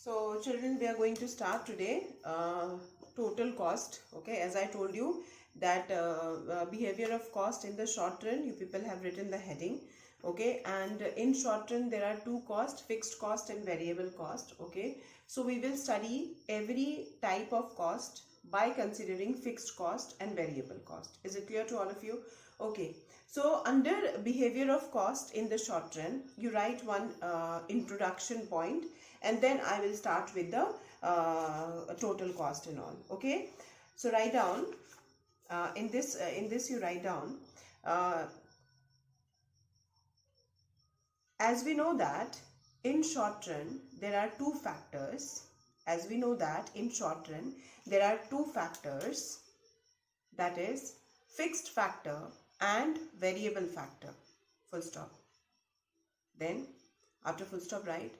So children, we are going to start today total cost. Okay, as I told you that behavior of cost in the short run, you people have written the heading. Okay, and in short run there are two costs, fixed cost and variable cost. Okay, so we will study every type of cost by considering fixed cost and variable cost. Is it clear to all of you? Okay, so under behavior of cost in the short run, you write one introduction point, and then I will start with the total cost and all. Okay, so write down in this you write down as we know that in short run there are two factors. As we know that in short run there are two factors, that is fixed factor and variable factor. Full stop. Then after full stop write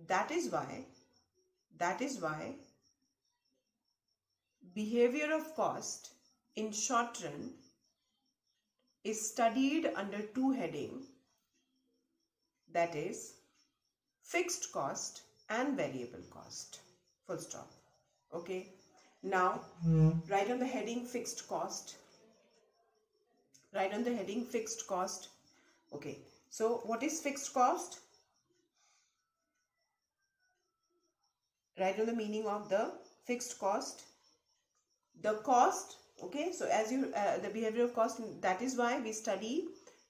that is why behavior of cost in short run is studied under two heading, that is fixed cost and variable cost. Full stop. Okay, now write on the heading fixed cost. Write on the heading fixed cost. Okay, so what is fixed cost? Write on the meaning of the fixed cost. The cost. Okay, so as you the behavior of cost, that is why we study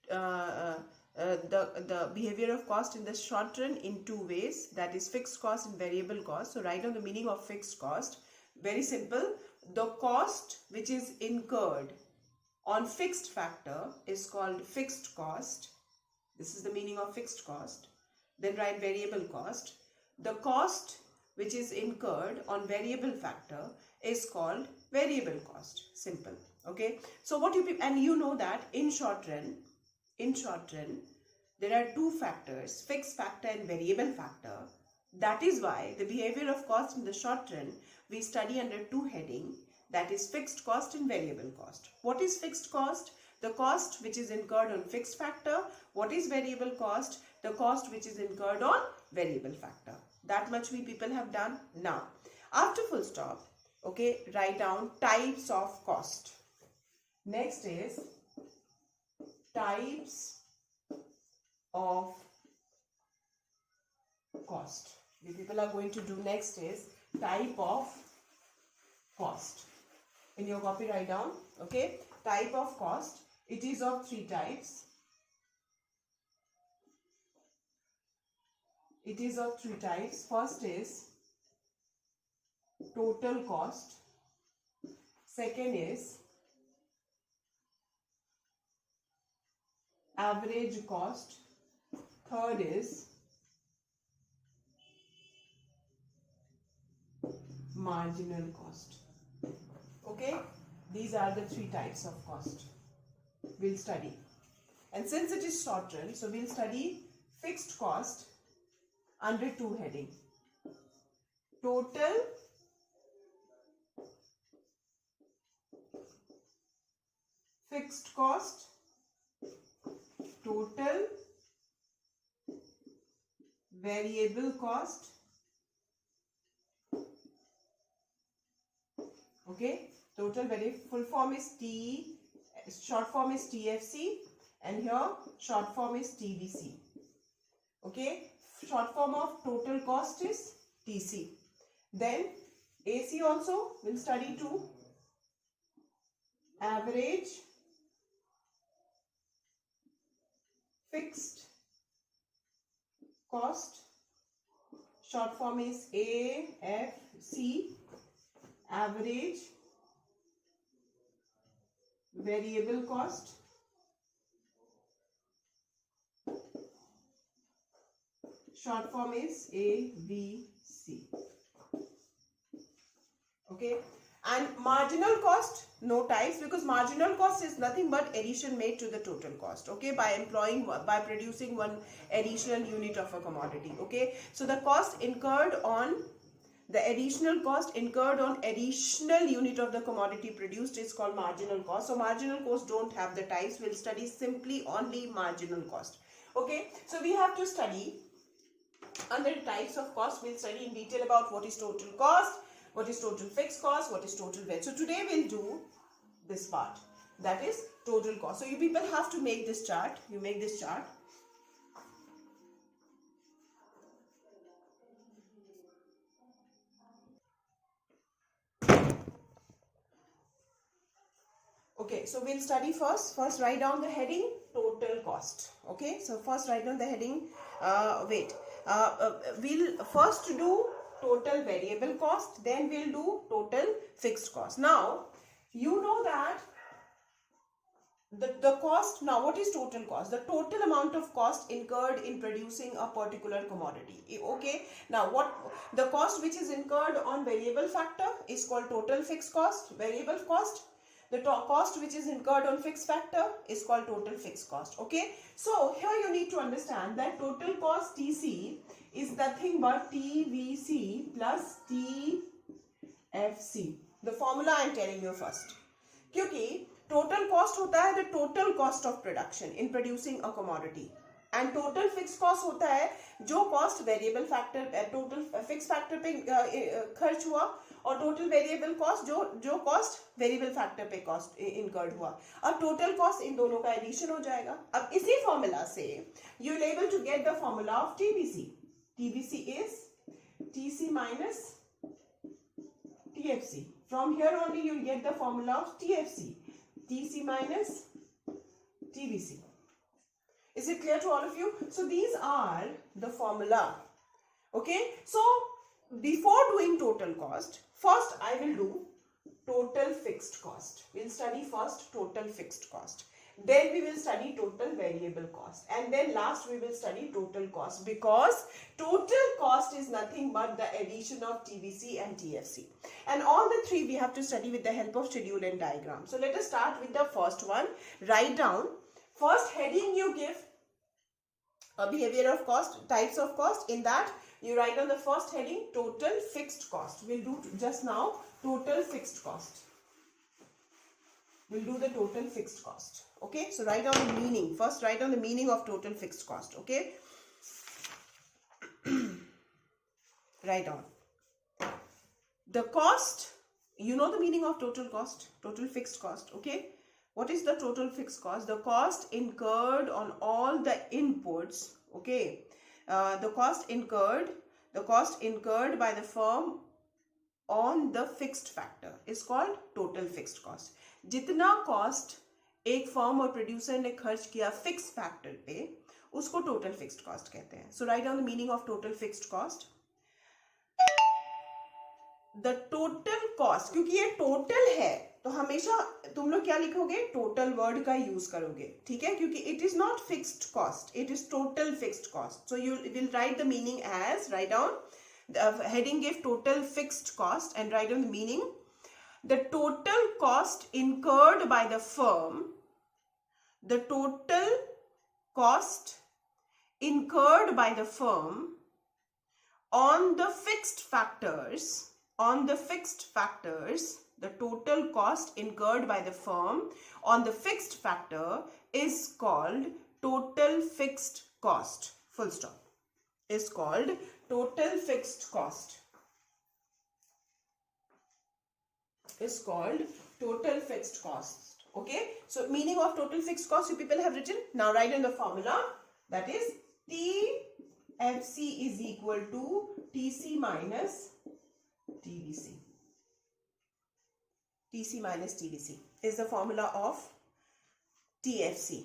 the behavior of cost in the short run in two ways, that is fixed cost and variable cost. So write down the meaning of fixed cost. Very simple. The cost which is incurred on fixed factor is called fixed cost. This is the meaning of fixed cost. Then write variable cost. The cost which is incurred on variable factor is called variable cost. Simple. Okay, so what you, and you know that in short run there are two factors, fixed factor and variable factor. That is why the behavior of cost in the short run we study under two heading, that is fixed cost and variable cost. What is fixed cost? The cost which is incurred on fixed factor. What is variable cost? The cost which is incurred on variable factor. That much we people have done. Now after full stop, okay, write down types of cost. Next is types of cost. The people are going to do next is type of cost. In your copy write down, okay, type of cost. It is of three types. It is of three types. First is total cost. Second is average cost. Third is marginal cost. Okay, these are the three types of cost we'll study. And since it is short run, so we'll study fixed cost under two heading. Total fixed cost, total variable cost. Okay, total full form is T, short form is TFC, and here short form is TBC. Okay, short form of total cost is TC. Then AC also will study too. Average fixed cost, short form is AFC. Average variable cost, short form is ABC. Okay, and marginal cost, no types, because marginal cost is nothing but addition made to the total cost. Okay, by producing one additional unit of a commodity. Okay, so the cost incurred on the additional cost incurred on additional unit of the commodity produced is called marginal cost. So marginal cost don't have the types. We'll study simply only marginal cost. Okay, so we have to study Under types of cost, we'll study in detail about what is total cost, what is total fixed cost, what is total wage. So today we'll do this part, that is total cost. So you people have to make this chart. You make this chart. Okay, so we'll study first write down the heading total cost. Okay, so first write down the heading, we'll first do total variable cost, then we'll do total fixed cost. Now you know that the cost, now what is total cost? The total amount of cost incurred in producing a particular commodity. Okay, now what the cost which is incurred on variable factor is called total fixed cost, variable cost. The cost which is incurred on fixed factor is called total fixed cost. Okay, so here you need to understand that total cost TC is nothing but TVC plus TFC. The formula I am telling you first. क्योंकि total cost होता है the total cost of production in producing a commodity, and total fixed cost होता है जो cost variable factor total fixed factor पे खर्च हुआ, और total variable cost जो cost variable factor पे cost incurred हुआ. अब total cost इन दोनों का addition हो जाएगा. अब इसी formula से you will able to get the formula of TVC. TVC is TC minus TFC. From here only you will get the formula of TFC. TC minus TVC. Is it clear to all of you? So these are the formula. Okay. So before doing total cost, first I will do total fixed cost. We'll study first total fixed cost. Then we will study total variable cost. And then last we will study total cost, because total cost is nothing but the addition of TVC and TFC. And all the three we have to study with the help of schedule and diagram. So let us start with the first one. Write down. First heading you give a behavior of cost, types of cost. In that you write on the first heading total fixed cost. We'll do just now total fixed cost. We'll do the total fixed cost. Okay, so write down the meaning. First write down the meaning of total fixed cost. Okay, write down the cost. You know the meaning of total cost, total fixed cost. Okay, what is the total fixed cost? The cost incurred on all the inputs. Okay, the cost incurred by the firm on the fixed factor is called total fixed cost. जितना cost एक firm और producer ने खर्च किया fix factor पे, उसको total fixed cost कहते हैं. So write down the meaning of total fixed cost. The total cost, क्योंकि ये टोटल है तो हमेशा तुम लोग क्या लिखोगे? टोटल वर्ड का यूज करोगे. ठीक है, क्योंकि it is not fixed cost, it is total fixed cost. So you will write the meaning as, write down the heading, give total fixed cost and write down the meaning. The total cost incurred by the firm, the total cost incurred by the firm on the fixed factors, the total cost incurred by the firm on the fixed factor is called total fixed cost. Full stop. Is called total fixed cost. Is called total fixed cost. Okay, so meaning of total fixed cost you people have written. Now write in the formula, that is TFC is equal to TC minus TVC. TC minus TVC is the formula of TFC.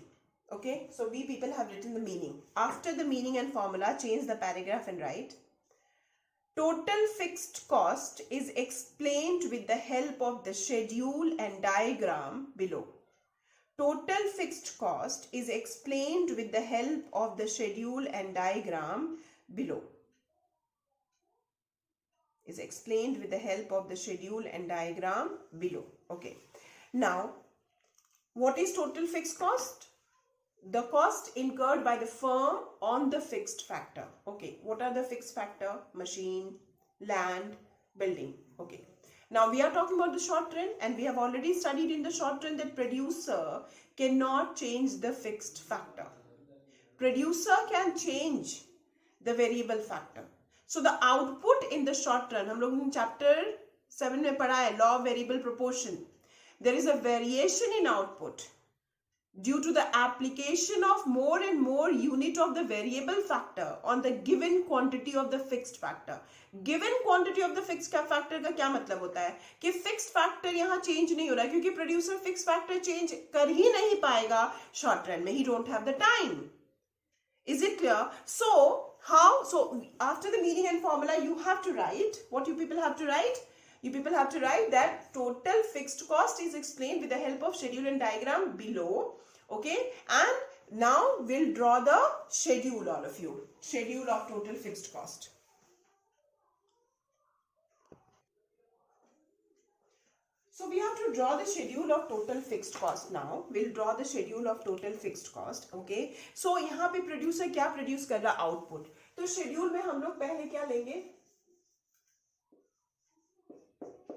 Okay, so we people have written the meaning. After the meaning and formula, change the paragraph and write total fixed cost is explained with the help of the schedule and diagram below. Total fixed cost is explained with the help of the schedule and diagram below. Is explained with the help of the schedule and diagram below. Okay. Now, what is total fixed cost? The cost incurred by the firm on the fixed factor. Okay, what are the fixed factor? Machine, land, building. Okay, now we are talking about the short run, and we have already studied in the short run that producer cannot change the fixed factor. Producer can change the variable factor. So the output in the short run, हम लोग chapter 7 में पढ़ा है law of variable proportion. There is a variation in output due to the application of more and more unit of the variable factor on the given quantity of the fixed factor. Given quantity of the fixed factor का क्या मतलब होता है कि fixed factor यहाँ change नहीं हो रहा है क्योंकि producer fixed factor change कर ही नहीं पाएगा short run में. He don't have the time. Is it clear? So how? So after the meaning and formula, you have to write what you people have to write. You people have to write that total fixed cost is explained with the help of schedule and diagram below. Okay, and now we'll draw the schedule, all of you. Schedule of total fixed cost. So we have to draw the schedule of total fixed cost now. We'll draw the schedule of total fixed cost. Okay. So यहाँ पे producer क्या produce कर रहा output. तो schedule में हम लोग पहले क्या लेंगे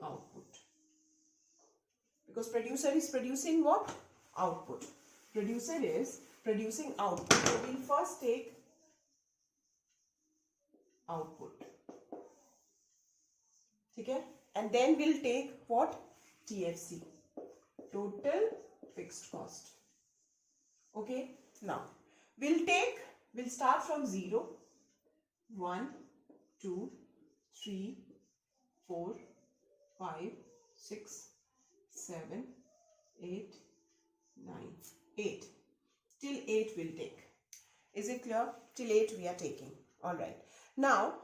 output. Because producer is producing what? Output. Producer is producing output. So we'll first take output. Okay? And then we'll take what? TFC. Total fixed cost. Okay? Now, we'll start from 0. 1, 2, 3, 4, 5, 6, 7, 8, 9, 8. Till 8 we'll take. Is it clear? Till 8 we are taking. Alright. Now,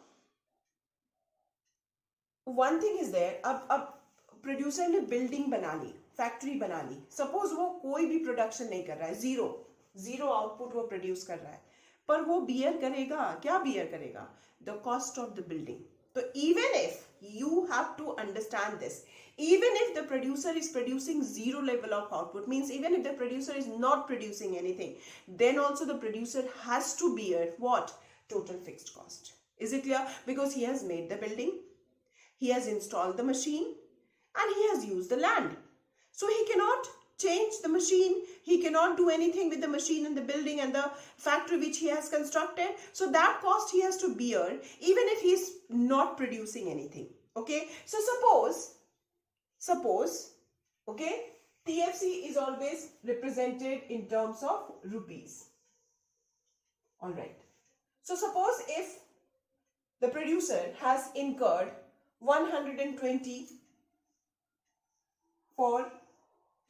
one thing is there. अब producer ने building बना ली, factory बना ली. Suppose वो कोई भी production नहीं कर रहा है, जीरो आउटपुट वो प्रोड्यूस कर रहा है, पर वो बियर करेगा, क्या बियर करेगा? The cost of the building. तो even if you have to understand this, even if the producer is producing zero level of output, means even if the producer is not producing anything, then also the producer has to bear what? Total fixed cost. Is it clear? Because he has made the building, he has installed the machine, and he has used the land. So he cannot change the machine, he cannot do anything with the machine and the building and the factory which he has constructed. So that cost he has to bear even if he is not producing anything. Okay, so suppose, okay, TFC is always represented in terms of rupees. All right, so suppose if the producer has incurred 120 for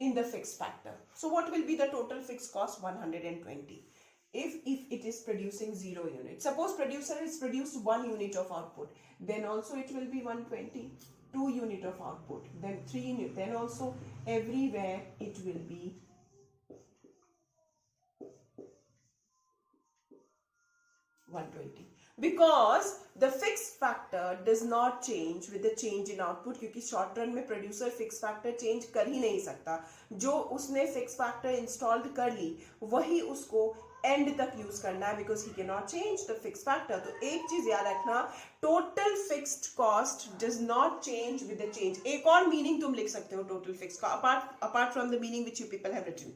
in the fixed factor. So what will be the total fixed cost? 120. If it is producing 0 units. Suppose producer has produced 1 unit of output, then also it will be 120. 2 unit of output, then 3 unit, then also everywhere it will be 120. Because the fixed factor does not change with the change in output, क्योंकि short run में producer fixed factor change कर ही नहीं सकता. जो उसने fixed factor installed कर ली वही उसको end तक use करना है, because he cannot change the fixed factor. तो एक चीज याद रखना, total fixed cost does not change with the change. एक और meaning तुम लिख सकते हो total fixed cost apart from the meaning which you people have written.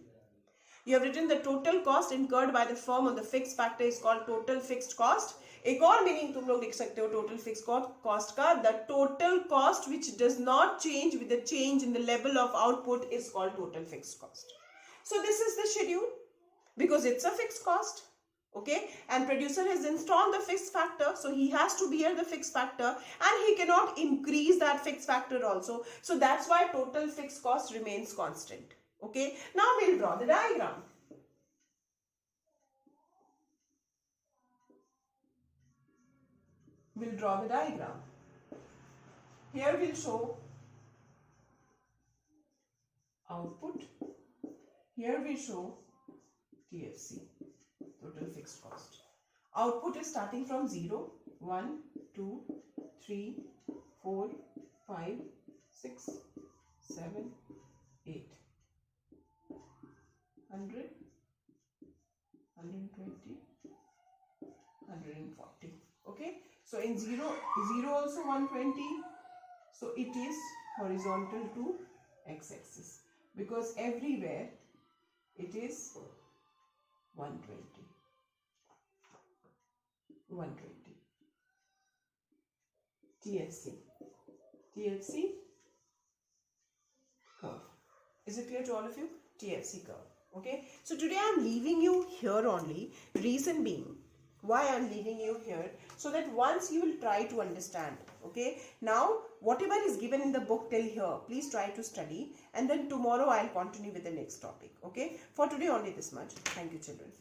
You have written the total cost incurred by the firm on the fixed factor is called total fixed cost. एक और meaning तुम लोग लिख सकते हो total fix cost का, the total cost which does not change with the change in the level of output is called total fix cost. So this is the schedule because it's a fixed cost. Okay, and producer has installed the fixed factor, so he has to bear the fixed factor and he cannot increase that fixed factor also. So that's why total fixed cost remains constant. Okay, now we'll draw the diagram. We'll draw the diagram. Here we'll show output. Here we show TFC, total fixed cost. Output is starting from 0, 1, 2, 3, 4, 5, 6, 7, 8, 100, 120, 140. Okay. So in 0 also 120, so it is horizontal to x-axis, because everywhere it is 120. 120. TFC curve. Is it clear to all of you? TFC curve. Okay. So today I am leaving you here only. Reason being, why I am leaving you here, so that once you will try to understand. Okay. Now whatever is given in the book till here, please try to study, and then tomorrow I will continue with the next topic. Okay. For today only this much. Thank you, children.